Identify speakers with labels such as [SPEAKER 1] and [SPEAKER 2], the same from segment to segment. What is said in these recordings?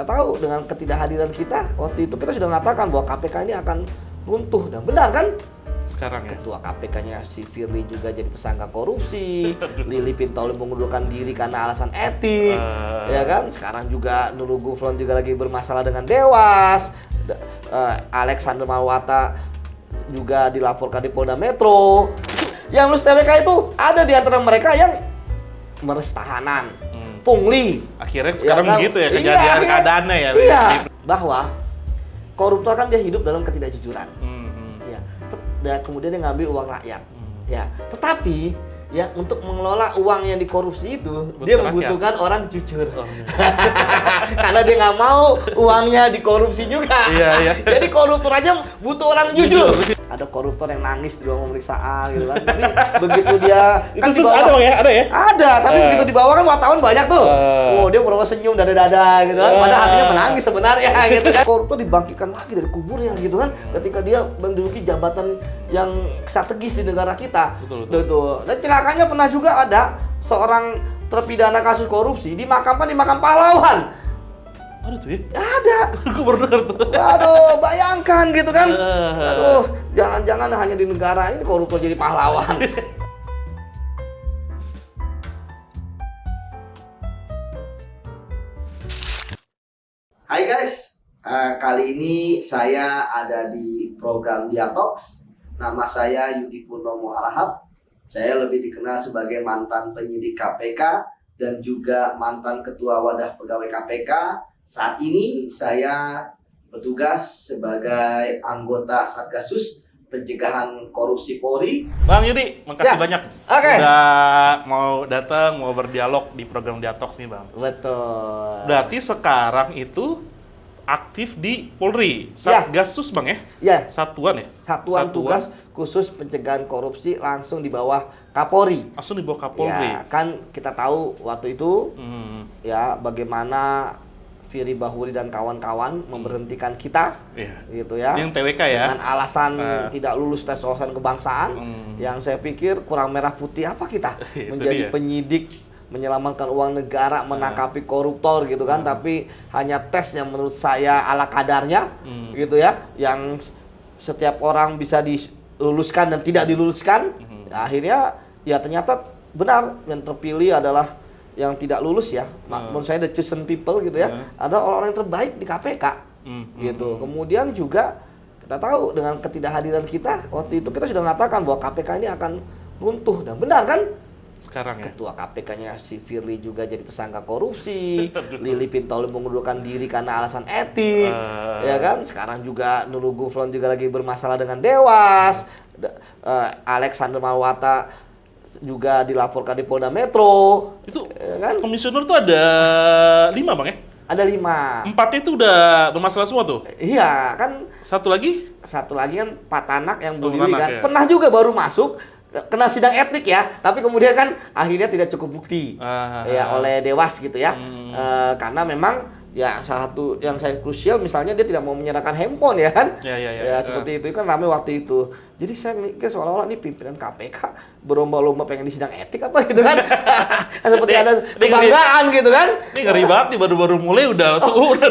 [SPEAKER 1] kita tahu dengan ketidakhadiran kita waktu itu kita sudah mengatakan bahwa KPK ini akan runtuh, dan benar kan?
[SPEAKER 2] Sekarang ya.
[SPEAKER 1] Ketua KPK-nya si Firly juga jadi tersangka korupsi, Lili Pintauli mengundurkan diri karena alasan etik, ya kan? Sekarang juga Nurul Gufron juga lagi bermasalah dengan Dewas, Alexander Marwata juga dilaporkan di Polda Metro. Yang lulus TWK itu ada di antara mereka yang meres tahanan, pungli.
[SPEAKER 2] Akhirnya sekarang
[SPEAKER 1] ya kan?
[SPEAKER 2] begitu ya kejadian keadaannya ya.
[SPEAKER 1] Iya, bahwa koruptor kan dia hidup dalam ketidakjujuran. Ya, dan kemudian dia ngambil uang rakyat. Ya, tetapi ya untuk mengelola uang yang dikorupsi itu dia membutuhkan orang jujur. Karena dia nggak mau uangnya dikorupsi juga.
[SPEAKER 2] Iya.
[SPEAKER 1] Jadi koruptor aja butuh orang jujur. Ada koruptor yang nangis di ruang pemeriksaan gitu kan. Tapi begitu dia
[SPEAKER 2] itu kan ada Bang ya? Ada ya?
[SPEAKER 1] Ada, tapi begitu dibawa kan wartawan banyak tuh. Oh, dia pura-pura senyum dada-dada gitu kan. Padahal hatinya menangis sebenarnya gitu kan. Koruptor dibangkitkan lagi dari kuburnya gitu kan. Ketika dia menduduki jabatan yang strategis di negara kita. Betul. Dan celakanya pernah juga ada seorang terpidana kasus korupsi dimakamkan di makam pahlawan.
[SPEAKER 2] Ada tuh ya?
[SPEAKER 1] Ada.
[SPEAKER 2] Aku baru dengar tuh.
[SPEAKER 1] Aduh, bayangkan gitu kan. Aduh, jangan-jangan hanya di negara ini koruptor jadi pahlawan. Hai guys, kali ini saya ada di program Diatox. Nama saya Yudi Purnomo Harahap. Saya lebih dikenal sebagai mantan penyidik KPK dan juga mantan ketua wadah pegawai KPK. Saat ini saya bertugas sebagai anggota Satgasus Pencegahan Korupsi Polri.
[SPEAKER 2] Bang Yudi, makasih banyak.
[SPEAKER 1] Oke.
[SPEAKER 2] Udah mau datang, mau berdialog di program Diatox nih Bang.
[SPEAKER 1] Betul.
[SPEAKER 2] Berarti sekarang itu aktif di Polri, Satgasus Bang ya?
[SPEAKER 1] Ya.
[SPEAKER 2] Satuan ya?
[SPEAKER 1] Satuan Tugas Khusus Pencegahan Korupsi langsung di bawah Kapolri.
[SPEAKER 2] Langsung di bawah Kapolri.
[SPEAKER 1] Ya, kan kita tahu waktu itu ya bagaimana Firly Bahuri dan kawan-kawan memberhentikan kita, gitu ya.
[SPEAKER 2] Yang TWK ya?
[SPEAKER 1] Dengan alasan tidak lulus tes wawasan kebangsaan, yang saya pikir kurang merah putih apa kita menjadi penyidik menyelamatkan uang negara, menangkapi koruptor gitu kan, tapi hanya tes yang menurut saya ala kadarnya, gitu ya, yang setiap orang bisa diluluskan dan tidak diluluskan. Akhirnya ya ternyata benar yang terpilih adalah yang tidak lulus ya. Menurut saya the chosen people gitu ya, adalah orang-orang yang terbaik di KPK gitu. Kemudian juga kita tahu dengan ketidakhadiran kita waktu itu kita sudah mengatakan bahwa KPK ini akan runtuh, dan benar kan?
[SPEAKER 2] Sekarang ya?
[SPEAKER 1] Ketua KPK-nya si Firly juga jadi tersangka korupsi, Lili Pintauli mengundurkan diri karena alasan etik, ya kan? Sekarang juga Nurul Gufron juga lagi bermasalah dengan Dewas, Alexander Marwata juga dilaporkan di Polda Metro. Itu ya kan?
[SPEAKER 2] Komisioner tuh ada 5 Bang ya?
[SPEAKER 1] Ada 5.
[SPEAKER 2] 4 itu udah bermasalah semua tuh?
[SPEAKER 1] Iya kan?
[SPEAKER 2] Satu lagi
[SPEAKER 1] kan Pak Tanak yang bully kan.
[SPEAKER 2] Ya.
[SPEAKER 1] Pernah juga baru masuk kena sidang etik ya, tapi kemudian kan akhirnya tidak cukup bukti ya oleh Dewas gitu ya. Karena memang ya salah satu yang saya krusial misalnya dia tidak mau menyerahkan handphone ya kan. Ya seperti itu kan ramai waktu itu. Jadi saya mikir seolah-olah nih pimpinan KPK berlomba-lomba pengen di sidang etik apa gitu kan. Seperti ada kebanggaan gitu kan.
[SPEAKER 2] Ini ngeri banget nih, baru-baru mulai udah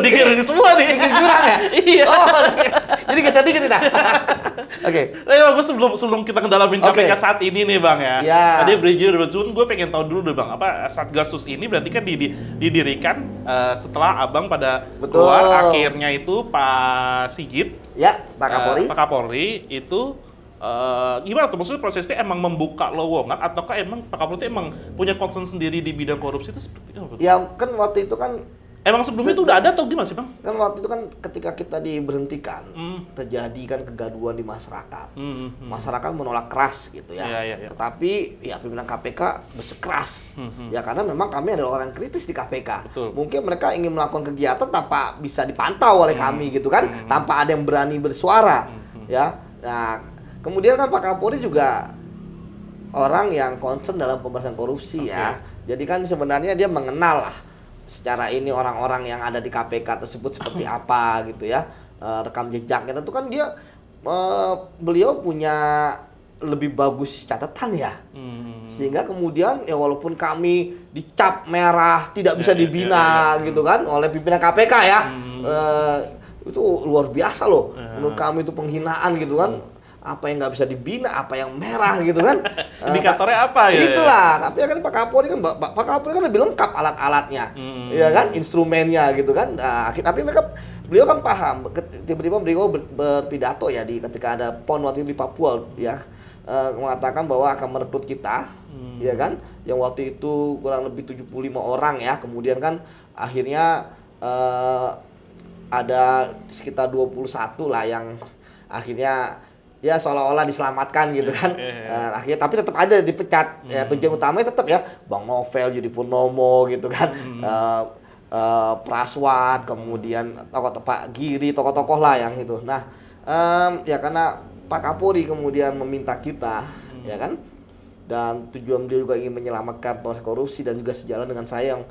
[SPEAKER 2] dikirim semua nih.
[SPEAKER 1] Bikin jurang ya?
[SPEAKER 2] Iya.
[SPEAKER 1] Oh, jadi geser dikit kita. Oke.
[SPEAKER 2] Tapi Bang, sebelum kita ngedalamin KPK saat ini nih Bang ya. Tadi bridging udah cuman gue pengen tahu dulu deh Bang, apa Satgasus ini berarti kan didirikan setelah Abang pada keluar, akhirnya itu Pak Sigit.
[SPEAKER 1] Ya, Pak Kapolri.
[SPEAKER 2] Pak Kapolri itu gimana tuh? Maksudnya prosesnya emang membuka lowongan ataukah emang Pak Kapolri itu emang punya concern sendiri di bidang korupsi itu seperti apa? Ya
[SPEAKER 1] kan waktu itu kan
[SPEAKER 2] emang sebelumnya itu udah ada atau gimana sih Bang?
[SPEAKER 1] Kan waktu itu kan ketika kita diberhentikan terjadi kan kegaduhan di masyarakat. Masyarakat menolak keras gitu ya. Tetapi ya pimpinan KPK bersikeras. Ya karena memang kami adalah orang kritis di KPK. Mungkin mereka ingin melakukan kegiatan tanpa bisa dipantau oleh kami gitu kan, tanpa ada yang berani bersuara. Ya. Nah, kemudian kan Pak Kapolri juga orang yang concern dalam pemberantasan korupsi ya. Jadi kan sebenarnya dia mengenal lah secara ini orang-orang yang ada di KPK tersebut seperti apa gitu ya, rekam jejaknya. Tentu kan dia beliau punya lebih bagus catatan ya. Sehingga kemudian ya walaupun kami dicap merah, tidak bisa dibina gitu kan oleh pimpinan KPK ya. Itu luar biasa loh. Menurut kami itu penghinaan gitu kan. Apa yang nggak bisa dibina, apa yang merah gitu kan.
[SPEAKER 2] Indikatornya apa ya?
[SPEAKER 1] Itulah, tapi kan Pak Kapolri kan lebih lengkap alat-alatnya. Ya kan, instrumennya gitu kan. Tapi beliau kan paham, tiba-tiba beliau berpidato ya ketika ada PON waktu itu di Papua ya, mengatakan bahwa akan merekrut kita, ya kan, yang waktu itu kurang lebih 75 orang ya, kemudian kan akhirnya ada sekitar 21 lah yang akhirnya ya seolah-olah diselamatkan gitu kan. Akhirnya tapi tetap ada dipecat. Ya tujuan utamanya tetap ya Bang Novel jadi Purnomo gitu kan. Praswat, kemudian Pak Giri, tokoh-tokoh lah yang itu. Nah, ya karena Pak Kapolri kemudian meminta kita, ya kan, dan tujuan beliau juga ingin menyelamatkan proses korupsi dan juga sejalan dengan saya yang,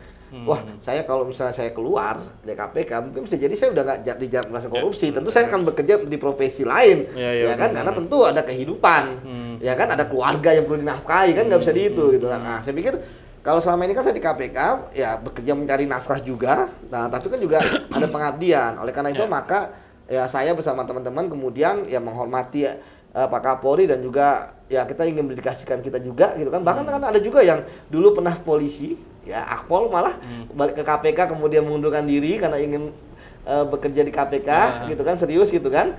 [SPEAKER 1] wah saya kalau misalnya saya keluar dari KPK mungkin bisa jadi saya udah nggak jadi merasa korupsi. Tentu saya akan bekerja di profesi lain, ya kan, karena tentu ada kehidupan, ya kan, ada keluarga yang perlu dinafkahi kan, nggak bisa di itu gitu kan. Nah, saya pikir kalau selama ini kan saya di KPK ya bekerja mencari nafkah juga, nah tapi kan juga ada pengabdian. Oleh karena itu maka ya saya bersama teman-teman kemudian ya menghormati Pak Kapolri dan juga ya kita ingin mendedikasikan kita juga gitu kan. Bahkan kan ada juga yang dulu pernah polisi ya akpol malah balik ke KPK kemudian mengundurkan diri karena ingin bekerja di KPK gitu kan, serius gitu kan,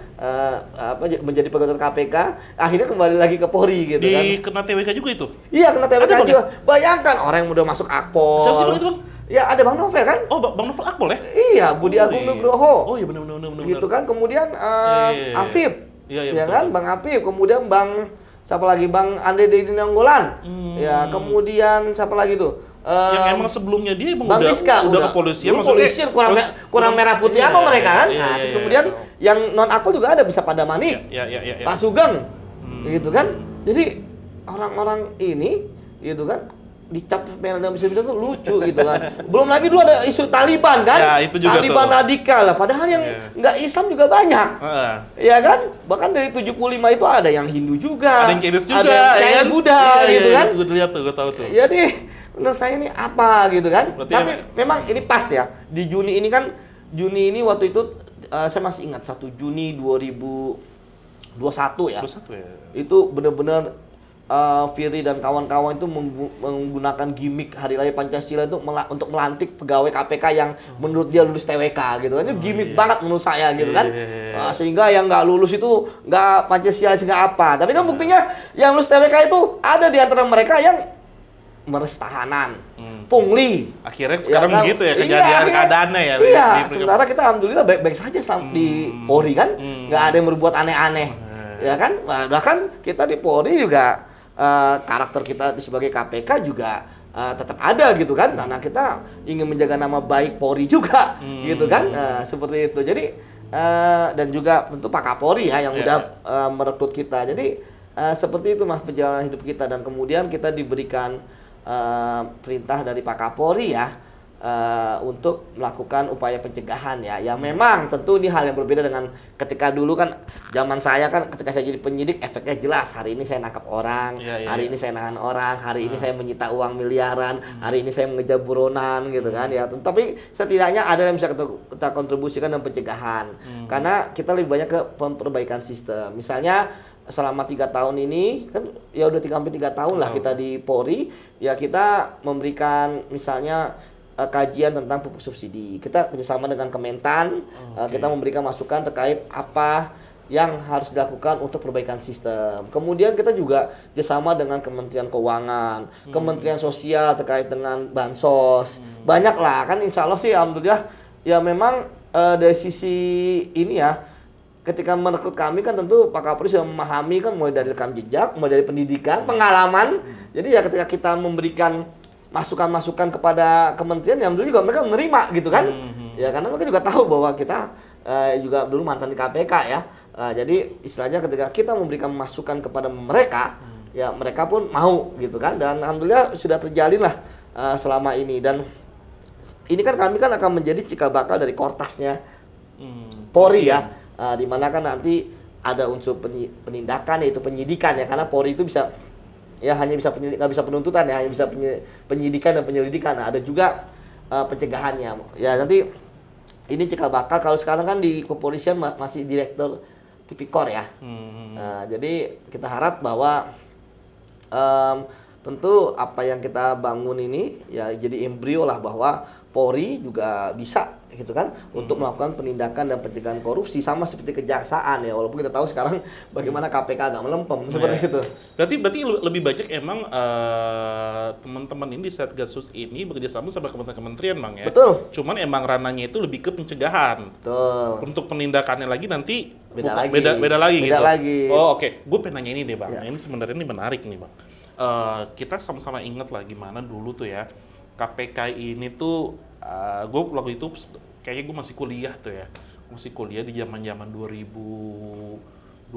[SPEAKER 1] menjadi pegawai KPK, akhirnya kembali lagi ke Polri gitu kan.
[SPEAKER 2] Kena TWK juga itu?
[SPEAKER 1] Iya, kena TWK juga. Bayangkan orang yang udah masuk akpol.
[SPEAKER 2] Siapa sih Bang itu, Bang?
[SPEAKER 1] Ya ada Bang Novel kan?
[SPEAKER 2] Oh, Bang Novel akpol ya?
[SPEAKER 1] Iya, Budi Agung Nugroho.
[SPEAKER 2] Oh iya benar.
[SPEAKER 1] Gitu kan, kemudian Afif.
[SPEAKER 2] Iya,
[SPEAKER 1] ya kan, Bang Afif, kemudian Bang siapa lagi, Bang Andre Dedi Nanggolan. Ya, kemudian siapa lagi tuh?
[SPEAKER 2] Yang emang sebelumnya dia emang
[SPEAKER 1] Bang Rizka,
[SPEAKER 2] udah kepolisian,
[SPEAKER 1] maksudnya kurang merah putih apa mereka kan? Nah, terus kemudian yang non akpol juga ada, bisa pada Manik, Pak Sugeng, gitu kan? Jadi orang-orang ini, gitu kan, dicap merah dan bisa itu lucu gitu kan. Belum lagi dulu ada isu Taliban kan?
[SPEAKER 2] Ya, itu juga
[SPEAKER 1] Taliban radikal lah. Padahal yang nggak Islam juga banyak, ya kan? Bahkan dari 75 itu ada yang Hindu juga,
[SPEAKER 2] ada yang Chinese juga,
[SPEAKER 1] ada yang Buddha, gitu kan?
[SPEAKER 2] Gue lihat tuh, gue tahu tuh.
[SPEAKER 1] Jadi menurut saya ini apa gitu kan.
[SPEAKER 2] Berarti
[SPEAKER 1] tapi memang ini pas ya di Juni ini kan, Juni ini waktu itu saya masih ingat 1 Juni 2021 ya.
[SPEAKER 2] 21 ya.
[SPEAKER 1] Itu benar-benar Firly dan kawan-kawan itu menggunakan gimmick Hari Raya Pancasila itu untuk melantik pegawai KPK yang menurut dia lulus TWK gitu kan. Itu gimmick banget menurut saya gitu kan. Sehingga yang nggak lulus itu nggak Pancasila nggak apa. Tapi kan buktinya yang lulus TWK itu ada di antara mereka yang meres tahanan, pungli.
[SPEAKER 2] Akhirnya sekarang
[SPEAKER 1] kan?
[SPEAKER 2] Begitu ya kejadian keadaannya ya.
[SPEAKER 1] Iya, sementara kita alhamdulillah baik-baik saja di Polri kan, nggak ada yang berbuat aneh-aneh, ya kan. Bahkan kita di Polri juga karakter kita sebagai KPK juga tetap ada gitu kan, karena kita ingin menjaga nama baik Polri juga, gitu kan, seperti itu. Jadi dan juga tentu Pak Kapolri ya yang udah merekrut kita. Jadi seperti itu mas perjalanan hidup kita, dan kemudian kita diberikan perintah dari Pak Kapolri ya untuk melakukan upaya pencegahan ya. Yang memang tentu ini hal yang berbeda dengan ketika dulu kan, zaman saya kan ketika saya jadi penyidik efeknya jelas. Hari ini saya nangkap orang, hari ini saya nahan orang, hari ini saya menyita uang miliaran, hari ini saya mengejar buronan gitu kan ya. Tapi setidaknya ada yang bisa kita kontribusikan dalam pencegahan. Karena kita lebih banyak ke perbaikan sistem. Misalnya selama 3 tahun ini kan ya udah hampir 3 tahun lah kita di Polri ya, kita memberikan misalnya kajian tentang pupuk subsidi. Kita kerjasama dengan Kementan, kita memberikan masukan terkait apa yang harus dilakukan untuk perbaikan sistem. Kemudian kita juga kerjasama dengan Kementerian Keuangan, Kementerian Sosial terkait dengan bansos. Banyak lah kan, insya Allah sih alhamdulillah ya. Memang dari sisi ini ya, ketika merekrut kami kan tentu Pak Kapolri sudah memahami kan, mulai dari rekam jejak, mulai dari pendidikan, pengalaman. Jadi ya ketika kita memberikan masukan-masukan kepada kementerian, yang dulu juga mereka menerima gitu kan. Ya karena mereka juga tahu bahwa kita juga dulu mantan di KPK ya. Jadi istilahnya ketika kita memberikan masukan kepada mereka, ya mereka pun mau gitu kan. Dan alhamdulillah sudah terjalin lah selama ini. Dan ini kan kami kan akan menjadi cikal bakal dari Kortasnya Polri ya. Di mana kan nanti ada unsur penindakan, yaitu penyidikan ya, karena Polri itu bisa ya hanya bisa nggak bisa penuntutan ya, hanya bisa penyidikan dan penyelidikan. Nah, ada juga pencegahannya. Ya nanti ini cikal bakal. Kalau sekarang kan di kepolisian masih direktur tipikor ya. Nah, jadi kita harap bahwa tentu apa yang kita bangun ini ya jadi embrio lah bahwa Polri juga bisa gitu kan untuk melakukan penindakan dan pencegahan korupsi sama seperti kejaksaan ya, walaupun kita tahu sekarang bagaimana KPK agak melempem seperti itu.
[SPEAKER 2] Berarti lebih banyak emang teman-teman ini di Satgasus ini bekerja sama kementerian Bang ya.
[SPEAKER 1] Betul.
[SPEAKER 2] Cuman emang ranahnya itu lebih ke pencegahan.
[SPEAKER 1] Betul.
[SPEAKER 2] Untuk penindakannya lagi nanti
[SPEAKER 1] beda lagi
[SPEAKER 2] gitu.
[SPEAKER 1] Lagi.
[SPEAKER 2] Oh oke. Gue pengen nanya ini deh Bang. Ya. Ini sebenarnya ini menarik nih Bang. Kita sama-sama ingat lah gimana dulu tuh ya KPK ini tuh gue waktu itu kayaknya gue masih kuliah tuh ya. Masih kuliah di zaman-zaman 2012.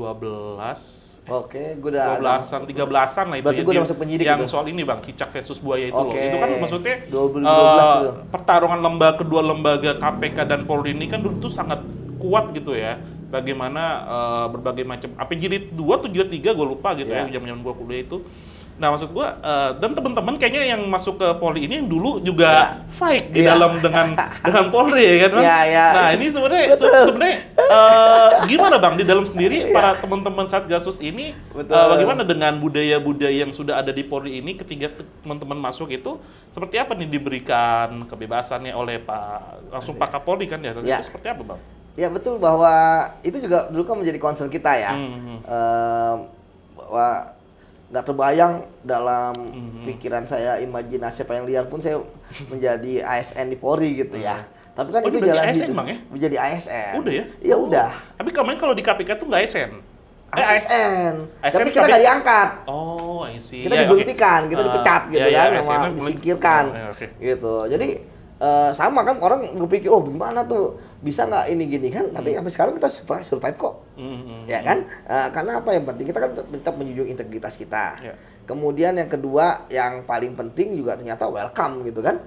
[SPEAKER 1] Oke, gue udah
[SPEAKER 2] 12-an, 13-an lah itu.
[SPEAKER 1] Berarti gue udah masuk penyidik
[SPEAKER 2] yang
[SPEAKER 1] itu.
[SPEAKER 2] Soal ini Bang, cicak versus buaya itu loh. Itu kan maksudnya
[SPEAKER 1] 2012 itu.
[SPEAKER 2] Pertarungan kedua lembaga KPK dan Polri ini kan dulu tuh sangat kuat gitu ya. Bagaimana berbagai macam apa jilid 2 atau jilid 3 gue lupa gitu ya zaman-zaman gue kuliah itu. Nah maksud gua dan teman-teman kayaknya yang masuk ke Polri ini yang dulu juga fight di dalam dengan Polri ya kan? Nah ini sebenarnya gimana Bang di dalam sendiri para teman-teman Satgasus ini bagaimana dengan budaya-budaya yang sudah ada di Polri ini ketika teman-teman masuk itu seperti apa nih diberikan kebebasannya oleh Pak Kapolri kan ya? Itu seperti apa Bang?
[SPEAKER 1] Ya betul, bahwa itu juga dulu kan menjadi concern kita ya, bahwa nggak terbayang dalam pikiran saya, imajinasi apa yang liar pun saya menjadi ASN di Polri gitu ya. Tapi kan itu jalan
[SPEAKER 2] ASN,
[SPEAKER 1] hidup.
[SPEAKER 2] Bang, ya?
[SPEAKER 1] Menjadi ASN.
[SPEAKER 2] Udah ya?
[SPEAKER 1] Iya udah.
[SPEAKER 2] Tapi kemarin kalau di KPK tuh nggak ASN.
[SPEAKER 1] ASN. Tapi kita nggak diangkat.
[SPEAKER 2] Oh, I see.
[SPEAKER 1] Kita diberhentikan, kita dipecat gitu kan, sama disingkirkan. Gitu. Jadi sama kan orang berpikir, oh gimana tuh bisa nggak ini gini kan, tapi sampai sekarang kita survive kok, ya kan? Karena apa yang penting kita kan tetap menjunjung integritas kita. Kemudian yang kedua yang paling penting juga ternyata welcome gitu kan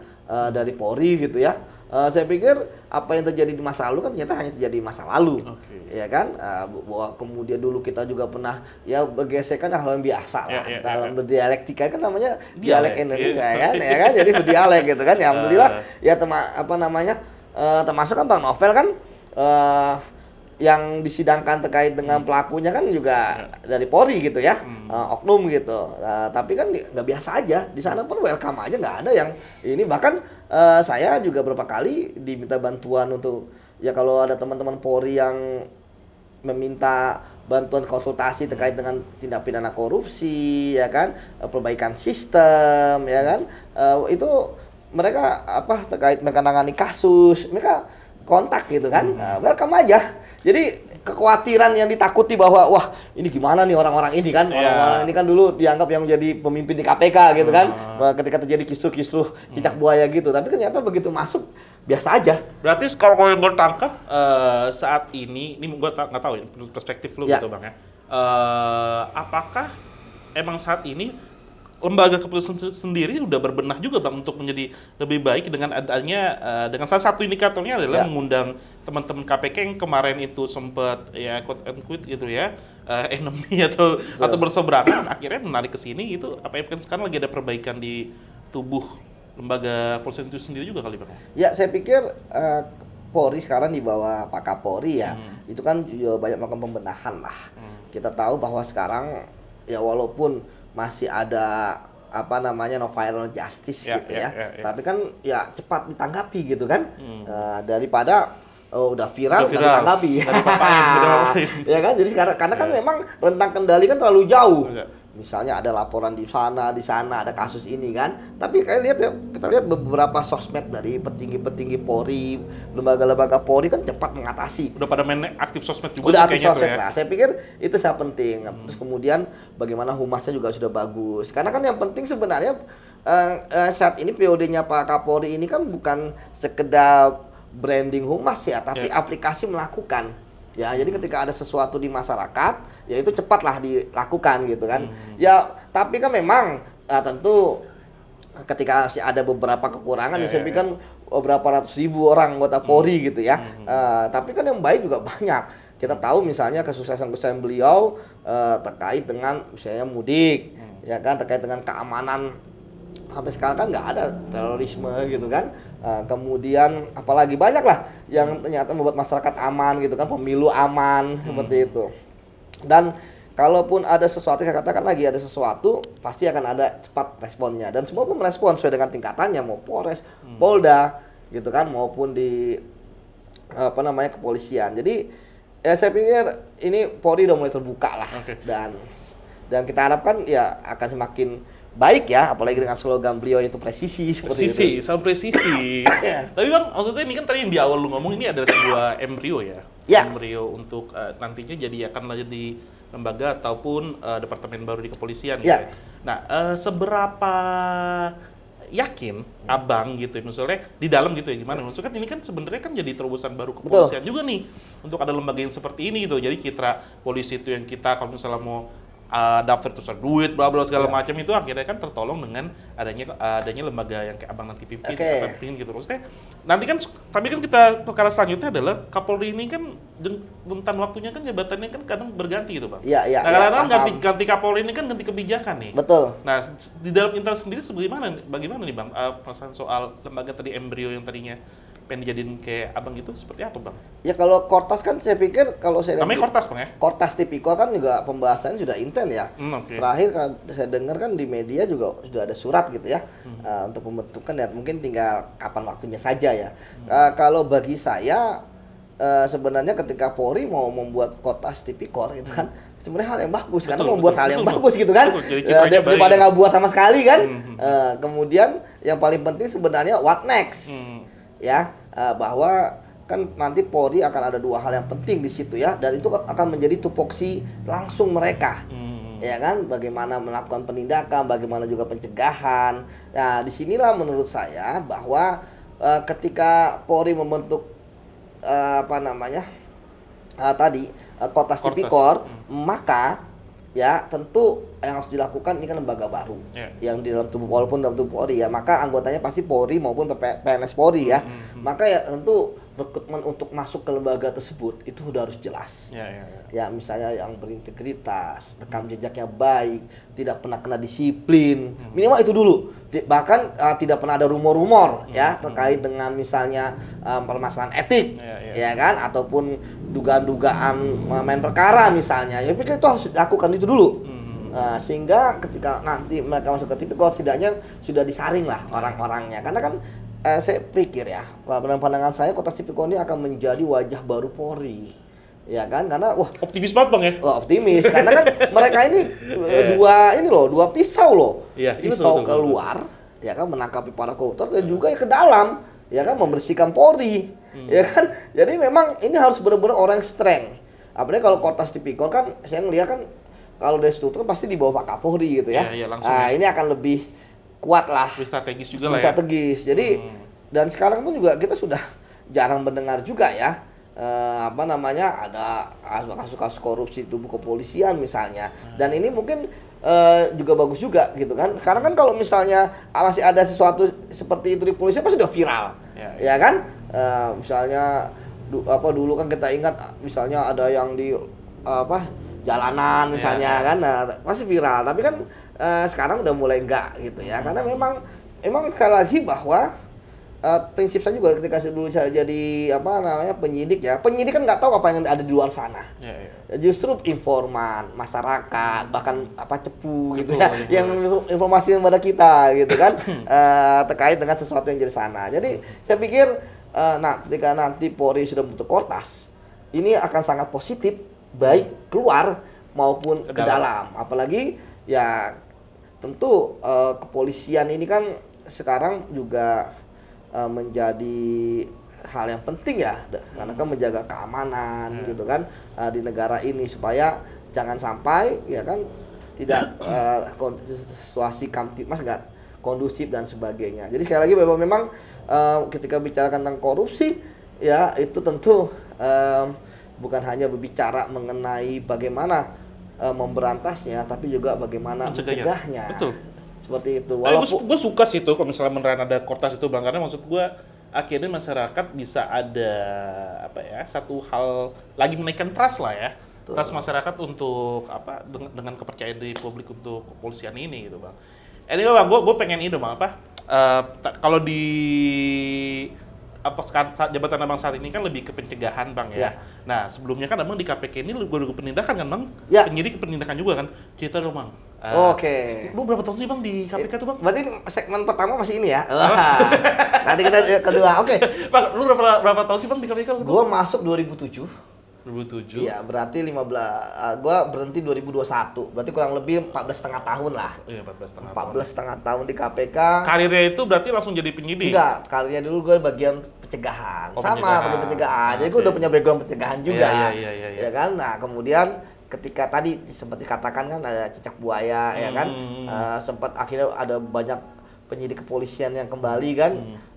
[SPEAKER 1] dari Polri gitu ya. Saya pikir apa yang terjadi di masa lalu kan ternyata hanya terjadi di masa lalu, ya kan? Bahwa kemudian dulu kita juga pernah ya bergesekan hal yang biasa lah dalam berdialektika kan namanya dialek Indonesia kan, ya kan? Jadi berdialek gitu kan. Ya alhamdulillah ya termasuk kan Bang Novel kan yang disidangkan terkait dengan pelakunya kan juga dari Polri gitu ya, oknum gitu. Tapi kan nggak biasa aja, di sana pun welcome aja, nggak ada yang ini. Bahkan saya juga beberapa kali diminta bantuan untuk ya kalau ada teman-teman Polri yang meminta bantuan konsultasi terkait dengan tindak pidana korupsi, ya kan, perbaikan sistem, ya kan, itu mereka terkait mereka nangani kasus, mereka kontak gitu kan, welcome aja. Jadi kekhawatiran yang ditakuti bahwa wah ini gimana nih orang-orang ini kan, orang-orang ini kan dulu dianggap yang menjadi pemimpin di KPK gitu kan, ketika terjadi kisruh-kisruh cicak buaya gitu, tapi ternyata begitu masuk biasa aja.
[SPEAKER 2] Berarti kalau yang gue tangkap saat ini gue nggak tahu ya, perspektif lu gitu Bang ya, apakah emang saat ini lembaga kepolisian sendiri udah berbenah juga Bang untuk menjadi lebih baik dengan adanya dengan salah satu indikatornya adalah mengundang teman-teman KPK yang kemarin itu sempat ya quote and quote gitu ya enemy atau berseberangan, akhirnya menarik ke sini itu apa ya, kan sekarang lagi ada perbaikan di tubuh lembaga kepolisian itu sendiri juga kali Bang?
[SPEAKER 1] Ya saya pikir Polri sekarang di bawah Pak Kapolri ya itu kan juga banyak melakukan pembenahan lah. Kita tahu bahwa sekarang ya walaupun masih ada no viral justice gitu ya. Tapi kan ya cepat ditanggapi gitu kan. Daripada udah viral nggak ditanggapi. Ya kan, jadi karena kan memang rentang kendali kan terlalu jauh. Misalnya ada laporan di sana ada kasus ini kan. Tapi kita lihat beberapa sosmed dari petinggi-petinggi Polri, lembaga-lembaga Polri kan cepat mengatasi.
[SPEAKER 2] Udah pada main aktif sosmed juga.
[SPEAKER 1] Udah aktif sosmed ya. Saya pikir itu sangat penting. Terus kemudian bagaimana humasnya juga sudah bagus. Karena kan yang penting sebenarnya saat ini periodenya Pak Kapolri ini kan bukan sekedar branding humas ya, tapi aplikasi melakukan. Ya, jadi ketika ada sesuatu di masyarakat, ya itu cepatlah dilakukan gitu kan. Ya, tapi kan memang tentu ketika masih ada beberapa kekurangan, ya saya pikir kan berapa ratus ribu orang anggota Polri gitu ya. Tapi kan yang baik juga banyak. Kita tahu misalnya kesuksesan beliau terkait dengan misalnya mudik, ya kan, terkait dengan keamanan. Sampai sekarang kan nggak ada terorisme gitu kan. Kemudian apalagi banyak lah yang ternyata membuat masyarakat aman gitu kan, pemilu aman seperti itu. Dan kalaupun ada sesuatu, saya katakan lagi ada sesuatu, pasti akan ada cepat responnya. Dan semua pun merespon sesuai dengan tingkatannya, mau Polres, Polda, gitu kan, maupun di kepolisian. Jadi ya saya pikir ini Polri udah mulai terbuka lah, dan kita harapkan ya akan semakin baik ya, apalagi dengan slogan beliau itu presisi seperti itu.
[SPEAKER 2] Presisi. Tapi Bang, maksudnya ini kan tadi yang di awal lu ngomong ini adalah sebuah embrio ya. Embrio untuk nantinya jadi akan jadi lembaga ataupun departemen baru di kepolisian gitu ya. Nah, seberapa yakin Abang gitu misalnya di dalam gitu ya, gimana? Maksudnya kan ini kan sebenarnya kan jadi terobosan baru kepolisian juga nih untuk ada lembaga yang seperti ini gitu. Jadi kita polisi itu yang kita kalau misalnya mau daftar terus duit bla bla segala macam itu akhirnya kan tertolong dengan adanya lembaga yang kayak Abang nanti pimpin gitu. Maksudnya nanti kan, tapi kan kita perkara selanjutnya adalah Kapolri ini kan rentan waktunya kan jabatannya kan kadang berganti gitu Bang. Nah kadang-kadang ganti Kapolri ini kan ganti kebijakan nih.
[SPEAKER 1] Betul.
[SPEAKER 2] Nah di dalam internal sendiri bagaimana nih Bang perasaan soal lembaga tadi embrio yang tadinya pengen dijadiin kayak Abang gitu, seperti apa Bang?
[SPEAKER 1] Ya kalau Kortas kan saya pikir kalau saya
[SPEAKER 2] namanya Kortas Bang ya?
[SPEAKER 1] Kortas Tipikor kan juga pembahasannya sudah intens ya. Terakhir saya dengar kan di media juga sudah ada surat gitu ya untuk pembentukan, ya mungkin tinggal kapan waktunya saja ya. Kalau bagi saya sebenarnya ketika Polri mau membuat Kortas Tipikor itu kan sebenarnya hal yang bagus, karena membuat hal yang bagus gitu kan, daripada nggak buat sama sekali kan. Kemudian yang paling penting sebenarnya what next ya, bahwa kan nanti Polri akan ada dua hal yang penting di situ ya, dan itu akan menjadi tupoksi langsung mereka, ya kan, bagaimana melakukan penindakan, bagaimana juga pencegahan. Nah disinilah menurut saya bahwa ketika Polri membentuk Kortas Tipikor, maka ya tentu yang harus dilakukan ini kan lembaga baru yang di dalam tubuh, walaupun dalam tubuh Polri ya, maka anggotanya pasti Polri maupun PNS Polri ya. Maka ya tentu rekrutmen untuk masuk ke lembaga tersebut itu udah harus jelas. Ya misalnya yang berintegritas, rekam jejaknya baik, tidak pernah kena disiplin, minimal itu dulu. Bahkan tidak pernah ada rumor-rumor ya terkait dengan misalnya permasalahan etik, ya kan, ataupun dugaan-dugaan main perkara misalnya. Ya pikir itu harus dilakukan itu dulu. Sehingga ketika nanti mereka masuk ke Tipikor setidaknya sudah disaring lah orang-orangnya. Karena kan saya pikir ya, pandangan saya Kortas Tipikor ini akan menjadi wajah baru Polri. Ya kan, karena
[SPEAKER 2] optimis banget Bang ya?
[SPEAKER 1] Optimis, karena kan mereka ini dua pisau loh. Pisau keluar, ya kan, menangkapi para koruptor, dan juga ke dalam, ya kan, membersihkan Polri. Ya kan, jadi memang ini harus benar-benar orang yang strength. Apalagi kalau Kortas Tipikor kan saya ngelihat kan kalau dari struktur pasti di bawah Pak Kapolri gitu ya. Ini akan lebih kuat lah.
[SPEAKER 2] Lebih strategis juga lah ya.
[SPEAKER 1] Strategis. Jadi dan sekarang pun juga kita sudah jarang mendengar juga ya. Ada kasus-kasus korupsi di tubuh kepolisian misalnya. Dan ini mungkin juga bagus juga gitu kan. Sekarang kan kalau misalnya masih ada sesuatu seperti itu di polisi pasti udah viral. Ya kan? Misalnya dulu kan kita ingat misalnya ada yang di jalanan misalnya kan, masih viral. Tapi kan sekarang udah mulai enggak gitu ya, karena memang sekali lagi bahwa prinsip saya juga ketika dulu saya jadi penyidik ya, penyidik kan nggak tahu apa yang ada di luar sana. Justru informan masyarakat, bahkan cepu gitu ya, yang informasi kepada kita gitu kan, terkait dengan sesuatu yang jadi sana. Jadi saya pikir ketika nanti Polri sudah bentuk Kortas, ini akan sangat positif baik keluar maupun ke dalam. Apalagi ya tentu kepolisian ini kan sekarang juga menjadi hal yang penting ya, karena kan menjaga keamanan gitu kan di negara ini, supaya jangan sampai ya kan tidak situasi kamtipmas nggak kondusif dan sebagainya. Jadi sekali lagi bahwa memang ketika bicara tentang korupsi ya itu tentu bukan hanya berbicara mengenai bagaimana memberantasnya, tapi juga bagaimana mencegahnya.
[SPEAKER 2] Betul.
[SPEAKER 1] Seperti itu.
[SPEAKER 2] Walaupun gue suka sih tuh kalau misalnya beneran ada Kortas itu Bang, karena maksud gue akhirnya masyarakat bisa ada satu hal lagi menaikkan trust lah ya. Trust masyarakat untuk dengan kepercayaan di publik untuk kepolisian ini gitu Bang. Ini Bang, gue pengen ini Bang kalau di jabatan Abang saat ini kan lebih ke pencegahan Bang ya. Nah sebelumnya kan Abang di KPK ini gue penindakan kan Bang? Penyidik penindakan juga kan? Cerita dong Bang.
[SPEAKER 1] Oke.
[SPEAKER 2] Lu berapa tahun sih Bang di KPK tuh Bang?
[SPEAKER 1] Berarti segmen pertama masih ini ya? Nanti kita kedua, oke.
[SPEAKER 2] Bang, lu berapa tahun sih Bang di KPK?
[SPEAKER 1] Gue masuk 2007.
[SPEAKER 2] 2007?
[SPEAKER 1] Iya, berarti gue berhenti 2021. Berarti kurang lebih 14,5 tahun lah.
[SPEAKER 2] Iya, 14,5
[SPEAKER 1] tahun di KPK.
[SPEAKER 2] Karirnya itu berarti langsung jadi penyidik?
[SPEAKER 1] Enggak, karirnya dulu gue bagian pencegahan. Bagian pencegahan. Jadi gue udah punya background pencegahan juga. Iya. Ya kan? Nah, kemudian ketika tadi sempat dikatakan kan ada cicak buaya, ya kan? Sempat akhirnya ada banyak penyidik kepolisian yang kembali kan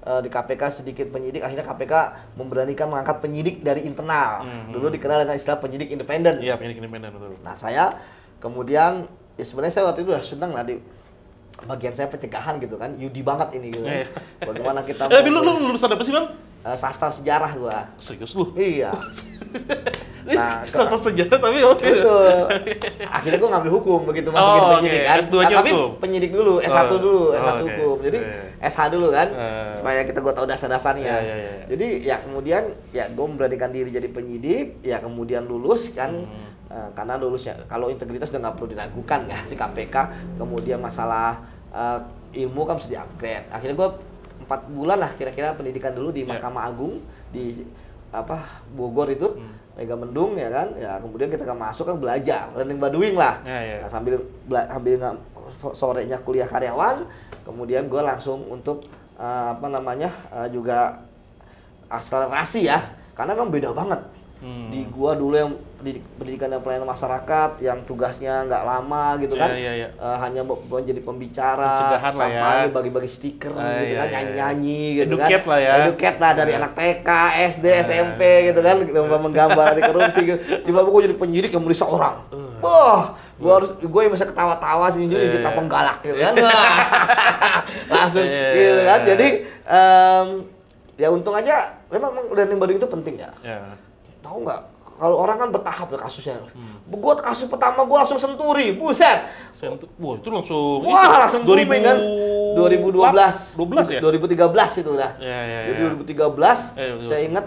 [SPEAKER 1] di KPK, sedikit penyidik, akhirnya KPK memberanikan mengangkat penyidik dari internal. Dulu dikenal dengan istilah penyidik independen.
[SPEAKER 2] Iya, penyidik independen betul.
[SPEAKER 1] Nah, saya kemudian sebenarnya saya waktu itu udah senang lah di bagian saya pencegahan gitu kan. Yudi banget ini gitu. Bagaimana kita
[SPEAKER 2] Tapi lu lulusan apa sih, Bang?
[SPEAKER 1] Sastra sejarah gua.
[SPEAKER 2] Serius lu?
[SPEAKER 1] Iya.
[SPEAKER 2] Nah, sastra sejarah tapi oke.
[SPEAKER 1] Betul. Akhirnya gua ngambil hukum begitu masukin penyidik kan.
[SPEAKER 2] S2-nya
[SPEAKER 1] tapi
[SPEAKER 2] hukum.
[SPEAKER 1] penyidik dulu, S1 dulu, S1 hukum. Jadi SH dulu kan. Supaya gua tahu dasar-dasarnya. Jadi ya kemudian ya gua memberanikan diri jadi penyidik, ya kemudian lulus kan. Karena lulusnya kalau integritas udah nggak perlu diragukan ya di KPK. Kemudian masalah ilmu kan bisa di-upgrade. Akhirnya gua 4 bulan lah kira-kira pendidikan dulu di Mahkamah Agung di Bogor itu. Megamendung ya kan, ya kemudian kita masuk kan belajar, learning by doing lah. Nah, sambil sorenya kuliah karyawan, kemudian gue langsung untuk juga akselerasi ya, karena memang beda banget. Di gua dulu yang pendidikan dan pelayanan masyarakat yang tugasnya nggak lama gitu kan, hanya menjadi pembicara, kampanye, bagi-bagi stiker gitu kan, nyanyi-nyanyi gitu
[SPEAKER 2] educate
[SPEAKER 1] kan,
[SPEAKER 2] lah ya.
[SPEAKER 1] Educate lah dari anak TK, SD, SMP gitu kan, menggambar di korupsi gitu. Tiba-tiba gua jadi penyidik yang meriksa orang. Wah, gue yang bisa ketawa-tawa sih jadi kita penggalak gitu kan. Langsung gitu kan. Jadi ya untung aja memang learning by doing itu penting ya. Tahu nggak, kalau orang kan bertahap ya kasusnya. Gua kasus pertama gua langsung senturi, buset.
[SPEAKER 2] Wah, itu langsung.
[SPEAKER 1] Wah, langsung booming kan. 2012.
[SPEAKER 2] 12 ya?
[SPEAKER 1] 2013 itu udah.
[SPEAKER 2] Jadi
[SPEAKER 1] 2013, saya ingat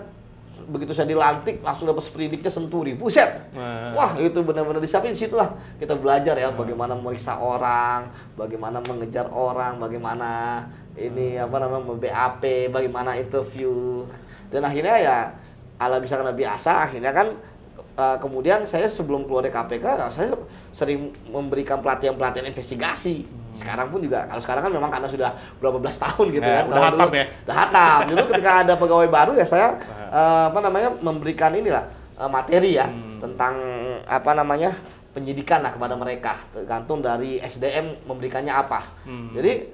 [SPEAKER 1] begitu saya dilantik langsung dapat sprintnya senturi, buset. Wah, itu benar-benar disiapin situlah kita belajar ya bagaimana meriksa orang, bagaimana mengejar orang, bagaimana ini BAP, bagaimana interview. Dan akhirnya ya ala bisa karena biasa, akhirnya kan kemudian saya sebelum keluar dari KPK, saya sering memberikan pelatihan-pelatihan investigasi. Sekarang pun juga, kalau sekarang kan memang karena sudah berapa belas tahun gitu kan.
[SPEAKER 2] Udah hatam ya?
[SPEAKER 1] Udah hatam. Dulu ketika ada pegawai baru ya saya memberikan inilah materi ya tentang penyidikan lah kepada mereka. Tergantung dari SDM memberikannya apa. Jadi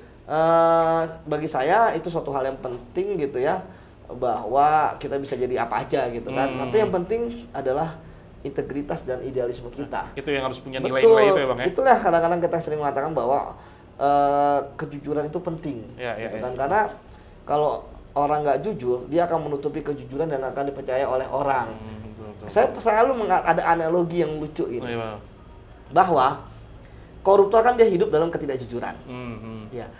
[SPEAKER 1] bagi saya itu suatu hal yang penting gitu ya, bahwa kita bisa jadi apa aja gitu kan. Tapi yang penting adalah integritas dan idealisme kita.
[SPEAKER 2] Itu yang harus punya nilai-nilai itu ya Bang ya?
[SPEAKER 1] Itulah kadang-kadang kita sering mengatakan bahwa kejujuran itu penting. Gitu kan? Karena kalau orang nggak jujur, dia akan menutupi kejujuran dan akan dipercaya oleh orang. Saya selalu ada analogi yang lucu ini. Bahwa koruptor kan dia hidup dalam ketidakjujuran. Ya.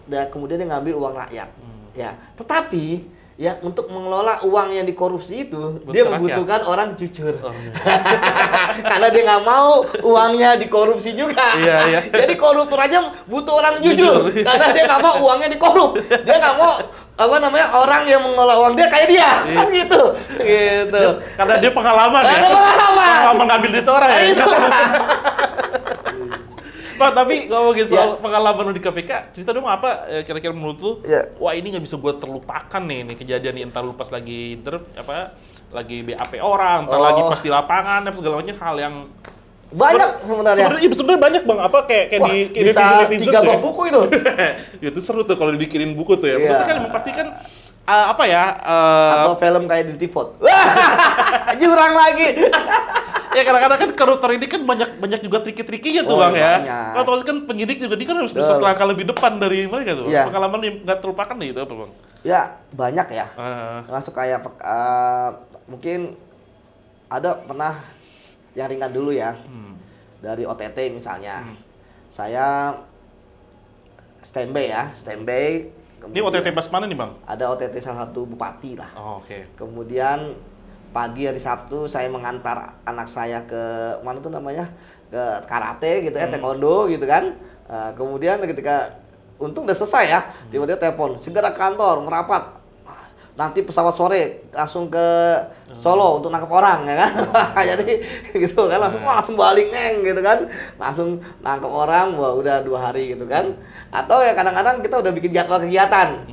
[SPEAKER 1] Dan kemudian dia ngambil uang rakyat. Ya. Tetapi ya untuk mengelola uang yang dikorupsi itu dia membutuhkan orang jujur. Karena dia nggak mau uangnya dikorupsi juga. Jadi koruptor aja butuh orang jujur. Karena dia nggak mau uangnya dikorup. Dia nggak mau orang yang mengelola uang dia kayak dia. Kan gitu.
[SPEAKER 2] Karena dia pengalaman ya. Pengalaman ngambil duit orang ya. Pak, tapi ngomongin soal pengalaman lu di KPK, cerita dong apa kira-kira menurut lu? Wah, ini nggak bisa gue terlupakan nih kegiatan ini, entar lu pas lagi lagi BAP orang, entar lagi pas di lapangan, dan segala macam hal yang
[SPEAKER 1] banyak sebenarnya.
[SPEAKER 2] Sebenarnya banyak Bang, kayak
[SPEAKER 1] di bisa 3 buah buku itu.
[SPEAKER 2] Ya itu seru tuh kalau dibikinin buku tuh ya. Berarti kan memastikan
[SPEAKER 1] atau film kayak di Tifot. Jurang lagi.
[SPEAKER 2] Ya kadang-kadang kan koruptor ini kan banyak juga triki-trikinya tuh Bang ya. Kalau terus kan penyidik juga dia kan harus bisa selangkah lebih depan dari mereka tuh. Pengalaman yang nggak terlupakan nih itu apa Bang?
[SPEAKER 1] Ya banyak ya. Masuk kayak mungkin ada pernah yang ringan dulu ya. Dari OTT misalnya. Saya standby ya, standby.
[SPEAKER 2] Ini OTT bus mana nih Bang?
[SPEAKER 1] Ada OTT salah satu bupati lah.
[SPEAKER 2] Oh, oke.
[SPEAKER 1] Kemudian pagi hari Sabtu saya mengantar anak saya ke mana tuh namanya, ke karate gitu ya, taekwondo gitu kan. Kemudian ketika untung udah selesai ya, tiba-tiba telepon, segera ke kantor merapat. Nanti pesawat sore langsung ke Solo untuk nangkep orang ya kan. Jadi gitu kan, langsung balik gitu kan. Langsung nangkep orang, wah udah 2 hari gitu kan. Atau ya kadang-kadang kita udah bikin jadwal kegiatan.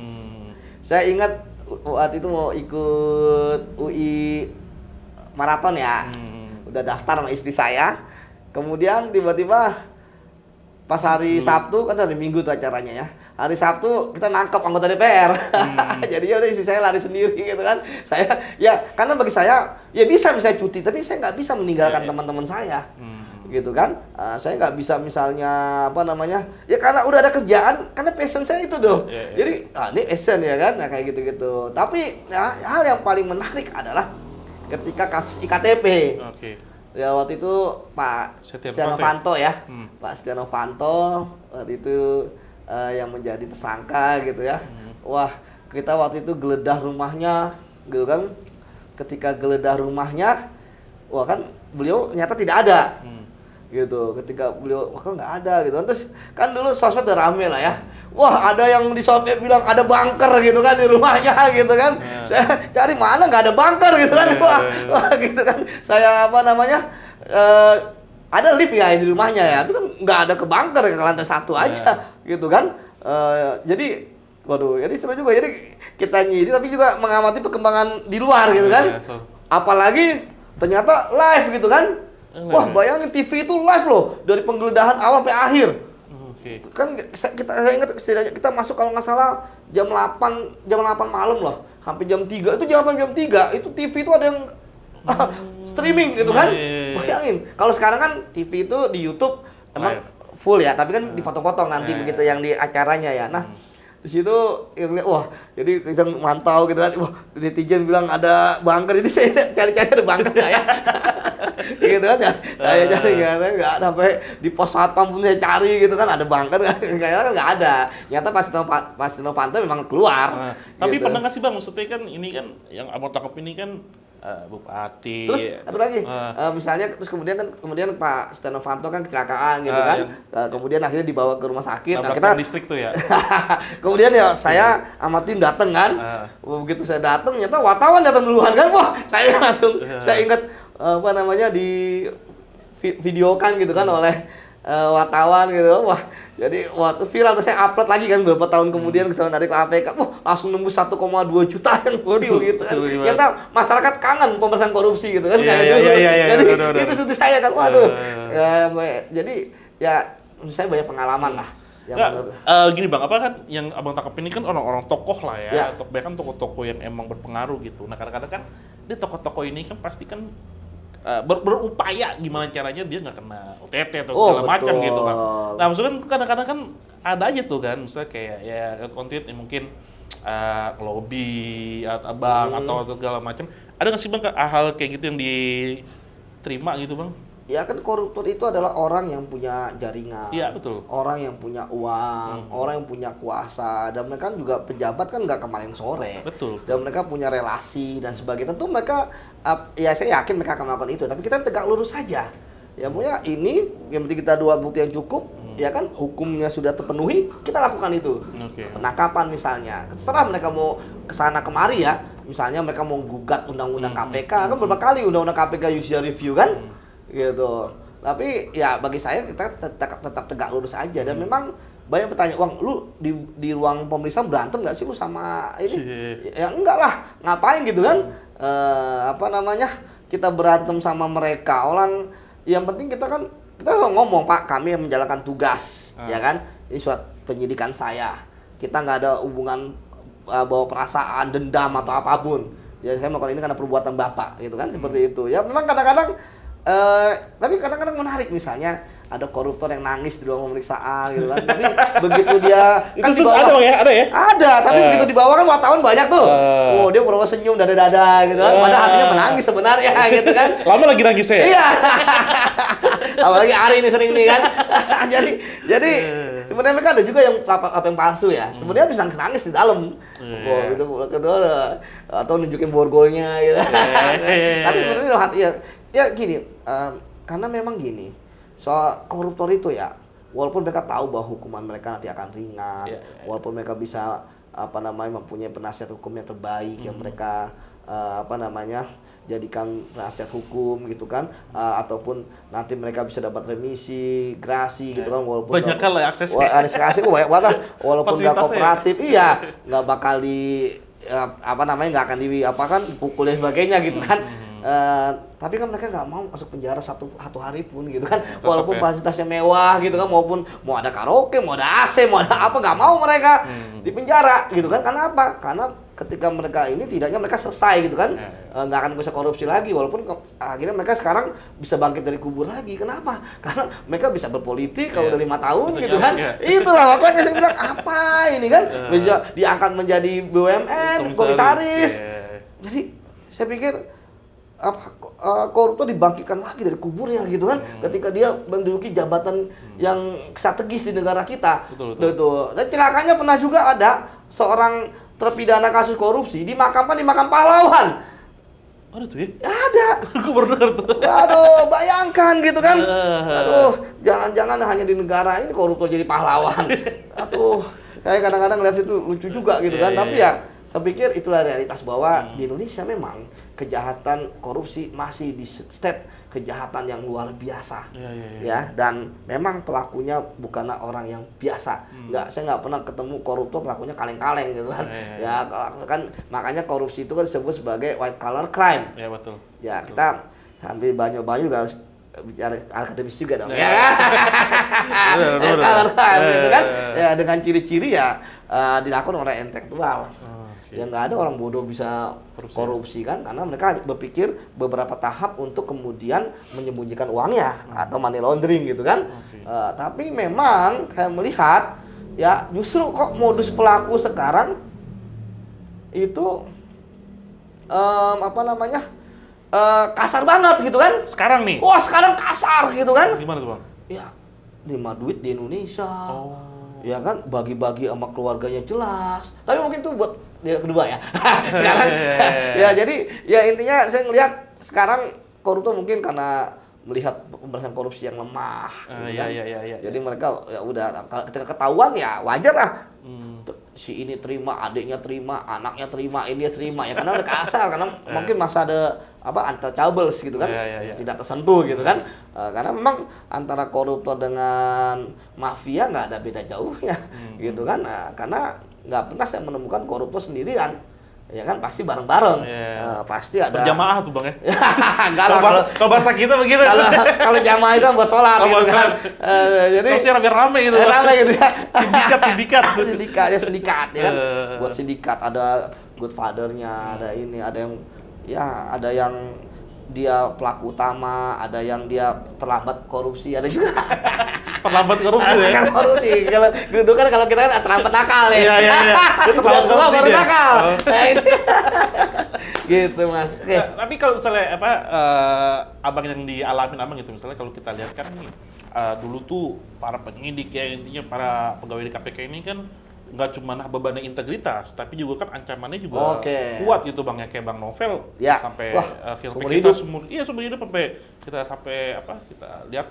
[SPEAKER 1] Saya ingat waktu itu mau ikut UI maraton ya. Udah daftar sama istri saya. Kemudian tiba-tiba pas hari Sabtu, kan hari Minggu tuh acaranya ya. Hari Sabtu kita nangkep anggota DPR. Jadi ya udah istri saya lari sendiri gitu kan. Saya ya karena bagi saya ya bisa cuti, tapi saya nggak bisa meninggalkan teman-teman saya. Gitu kan. Saya nggak bisa misalnya apa namanya? Ya karena udah ada kerjaan, karena passion saya itu dong. Jadi ini passion ya kan. Nah kayak gitu-gitu. Tapi ya, hal yang paling menarik adalah ketika kasus IKTP. Ya waktu itu Pak Setia Novanto ya, Pak Setia Novanto waktu itu yang menjadi tersangka gitu ya. Wah, kita waktu itu geledah rumahnya gitu kan. Ketika geledah rumahnya, wah kan beliau nyata tidak ada. Gitu. Ketika beliau wah kok nggak ada gitu. Terus kan dulu sosmed udah rame lah ya. Wah, ada yang di sosmed bilang ada bunker gitu kan di rumahnya gitu kan. Saya cari mana nggak ada bunker gitu kan. Wah gitu kan. Saya apa namanya? Ada lift ya di rumahnya ya. Itu kan nggak ada ke bunker, ke lantai 1 aja gitu kan. Jadi waduh, jadi seru juga. Jadi kita nyidik tapi juga mengamati perkembangan di luar gitu kan. Apalagi ternyata live gitu kan. Wah, bayangin TV itu live loh dari penggeledahan awal sampai akhir. Kan saya ingat setidaknya kita masuk kalau nggak salah jam 8 malam lah, sampai jam 3. Itu jam 3 itu TV itu ada yang streaming gitu kan. Bayangin. Kalau sekarang kan TV itu di YouTube emang full ya, tapi kan dipotong-potong nanti begitu yang di acaranya ya. Nah, di situ yang lihat wah, jadi kita mantau gitu kan. Wah, netizen bilang ada bunker, jadi saya cari-cari ada bunker nggak ya. Gitu kan ya. Saya cari nggak sampai di pos satpam pun saya cari gitu kan, ada bunker kayaknya kan nggak ada. Nyata pas Novanto memang keluar.
[SPEAKER 2] Tapi
[SPEAKER 1] gitu.
[SPEAKER 2] pernah nggak sih Bang, maksudnya kan ini kan yang abang tangkap ini kan bupati.
[SPEAKER 1] Terus satu lagi, misalnya terus kemudian Pak Setia Novanto kan kecelakaan gitu kan. Kemudian akhirnya dibawa ke rumah sakit. Nah, kita
[SPEAKER 2] distrik tuh ya.
[SPEAKER 1] Kemudian ya saya sama tim datang kan. Begitu saya datang, nyata wartawan datang duluan kan. Wah, saya langsung saya ingat apa namanya di videokan gitu kan oleh wartawan gitu. Wah, jadi waktu viral terus saya upload lagi kan beberapa tahun kemudian kita dari KPK. Wah, langsung nembus 1,2 juta yang view gitu kan. Ternyata masyarakat kangen pemberantasan korupsi gitu kan kayak gitu. Jadi itu seperti saya kan. Waduh. Jadi ya saya banyak pengalaman lah.
[SPEAKER 2] Gini Bang, apa kan yang abang tangkap ini kan orang-orang tokoh lah ya. Bahkan tokoh-tokoh yang emang berpengaruh gitu. Nah, kadang-kadang kan di tokoh-tokoh ini kan pasti kan berupaya gimana caranya dia nggak kena OTT atau segala macam gitu kan. Nah maksudnya kan kadang-kadang kan ada aja tuh kan, misalnya kayak ya konten yang mungkin lobby atau abang atau segala macam. Ada nggak sih Bang hal kayak gitu yang diterima gitu Bang?
[SPEAKER 1] Ya kan koruptor itu adalah orang yang punya jaringan.
[SPEAKER 2] Iya betul.
[SPEAKER 1] Orang yang punya uang, orang yang punya kuasa, dan mereka juga pejabat kan nggak kemarin sore.
[SPEAKER 2] Betul.
[SPEAKER 1] Dan mereka punya relasi dan sebagainya. Tentu mereka, ya saya yakin mereka akan melakukan itu. Tapi kita tegak lurus saja. Ya punya ini, yang penting kita dua bukti yang cukup. Ya kan hukumnya sudah terpenuhi, kita lakukan itu. Penangkapan misalnya. Setelah mereka mau kesana kemari ya, misalnya mereka mau gugat undang-undang KPK, kan beberapa kali undang-undang KPK judicial review kan. Gitu. Tapi ya bagi saya kita tetap tegak lurus aja. Dan memang banyak pertanyaan, "Wang, lu di ruang pemeriksaan berantem nggak sih lu sama ini?" Ya enggak lah, ngapain gitu kan? Apa namanya? Kita berantem sama mereka. Orang yang penting kita selalu ngomong, "Pak, kami menjalankan tugas." Ya kan? Ini surat penyidikan saya. Kita nggak ada hubungan bawa perasaan, dendam atau apapun. Ya saya melakukan ini karena perbuatan Bapak gitu kan, seperti itu. Ya memang kadang-kadang tapi kadang-kadang menarik misalnya ada koruptor yang nangis di ruang pemeriksaan gitu kan. Tapi begitu dia
[SPEAKER 2] kan itu ada Bang ya? Ada ya?
[SPEAKER 1] Ada, tapi begitu dibawa kan wartawan banyak tuh. Oh, dia pura-pura senyum dada-dada gitu kan. Padahal hatinya menangis sebenarnya gitu kan.
[SPEAKER 2] Lama lagi nangisnya ya?
[SPEAKER 1] Iya. Apalagi Ari ini sering nih kan. jadi sebenarnya mereka ada juga yang apa yang palsu ya. Sebenarnya bisa nangis di dalam. Wah, gitu kedua atau nunjukin borgolnya gitu. Tapi sebenarnya hati ya gini, karena memang gini. Soal koruptor itu ya, walaupun mereka tahu bahwa hukuman mereka nanti akan ringan, walaupun mereka bisa mempunyai penasihat hukum yang terbaik yang mereka jadikan penasihat hukum gitu kan, ataupun nanti mereka bisa dapat remisi, grasi gitu kan, walaupun
[SPEAKER 2] banyak kali aksesnya.
[SPEAKER 1] Aksesnya banyak banget, walaupun nggak kooperatif, iya nggak bakal nggak akan pukul dan sebagainya gitu kan. Tapi kan mereka nggak mau masuk penjara satu hari pun gitu kan, walaupun fasilitasnya mewah gitu kan, maupun mau ada karaoke, mau ada AC, mau ada apa, nggak mau mereka di penjara gitu kan. Karena apa? Karena ketika mereka ini tidaknya mereka selesai gitu kan, nggak akan bisa korupsi lagi, walaupun akhirnya mereka sekarang bisa bangkit dari kubur lagi. Kenapa? Karena mereka bisa berpolitik kalau udah 5 tahun bisa gitu kan. Itulah makanya saya bilang apa ini kan, bisa diangkat menjadi BUMN, komisaris. Jadi saya pikir koruptor dibangkitkan lagi dari kuburnya gitu kan, ketika dia menduduki jabatan yang strategis di negara kita. Betul. Dan celakanya pernah juga ada seorang terpidana kasus korupsi dimakamkan di makam pahlawan.
[SPEAKER 2] Ada tuh ya?
[SPEAKER 1] Ada.
[SPEAKER 2] Aku baru dengar tuh.
[SPEAKER 1] Aduh, bayangkan gitu kan. Aduh, jangan-jangan hanya di negara ini koruptor jadi pahlawan. Aduh, kayak kadang-kadang ngeliat itu lucu juga gitu kan. Tapi ya saya pikir itulah realitas bahwa di Indonesia memang kejahatan korupsi masih di state kejahatan yang luar biasa, ya, dan memang pelakunya bukanlah orang yang biasa. Saya nggak pernah ketemu koruptor pelakunya kaleng-kaleng gitu kan. Ya kan makanya korupsi itu kan disebut sebagai white collar crime.
[SPEAKER 2] Ya betul.
[SPEAKER 1] Ya kita ambil banyak-banyak juga harus bicara akademis juga dong. Ya. Collar crime gitu kan. Ya dengan ciri-ciri ya dilakukan oleh intelektual. Ya nggak ada orang bodoh bisa korupsi kan, karena mereka berpikir beberapa tahap untuk kemudian menyembunyikan uangnya atau money laundering gitu kan. Tapi memang saya melihat ya justru kok modus pelaku sekarang itu kasar banget gitu kan.
[SPEAKER 2] Sekarang nih?
[SPEAKER 1] Wah sekarang kasar gitu kan.
[SPEAKER 2] Gimana tuh Bang?
[SPEAKER 1] Ya, lima duit di Indonesia. Ya kan, bagi-bagi sama keluarganya jelas. Tapi mungkin tuh buat dia kedua ya. Sekarang ya jadi ya intinya saya ngelihat sekarang koruptor mungkin karena melihat pemberantasan korupsi yang lemah. Jadi mereka ya udah ketika ketahuan ya wajar lah. Si ini terima, adiknya terima, anaknya terima, ini terima ya karena udah kasar, karena mungkin masih ada untouchables gitu kan, tidak tersentuh gitu kan. Karena memang antara koruptor dengan mafia nggak ada beda jauhnya gitu kan. Karena nggak pernah saya menemukan koruptor sendirian, ya kan pasti bareng-bareng. Pasti ada
[SPEAKER 2] berjamaah tuh Bang ya.
[SPEAKER 1] Enggak lah,
[SPEAKER 2] kalau bahasa kita begitu.
[SPEAKER 1] Kalau jamaah itu buat sholat gitu kan. Jadi
[SPEAKER 2] harusnya rame-rame gitu.
[SPEAKER 1] Rame gitu ya.
[SPEAKER 2] Sindikat
[SPEAKER 1] ya kan. Buat sindikat ada Godfather-nya, ada ini, ada yang dia pelaku utama, ada yang dia terlambat korupsi, ada juga.
[SPEAKER 2] Terlambat korupsi ya?
[SPEAKER 1] Korupsi. Kalau dulu kan kalau kita kan terlambat nakal ya.
[SPEAKER 2] Iya. Dia terlambat korupsi
[SPEAKER 1] baru nakal. Nah, ini. Gitu Mas.
[SPEAKER 2] Oke. Tapi kalau misalnya abang yang dialamin abang gitu, misalnya kalau kita lihat kan nih dulu tuh para penyidik ya, intinya para pegawai di KPK ini kan nggak cuma bebannya integritas, tapi juga kan ancamannya juga kuat gitu Bang ya, kayak Bang Novel sampai
[SPEAKER 1] seumur hidup.
[SPEAKER 2] Seumur hidup sampai kita lihat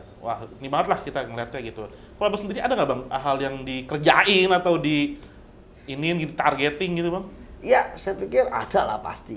[SPEAKER 2] ini banget lah kita ngeliatnya gitu. Kalau Abang sendiri ada nggak Bang hal yang dikerjain atau ditargeting gitu Bang?
[SPEAKER 1] Ya, saya pikir ada lah pasti.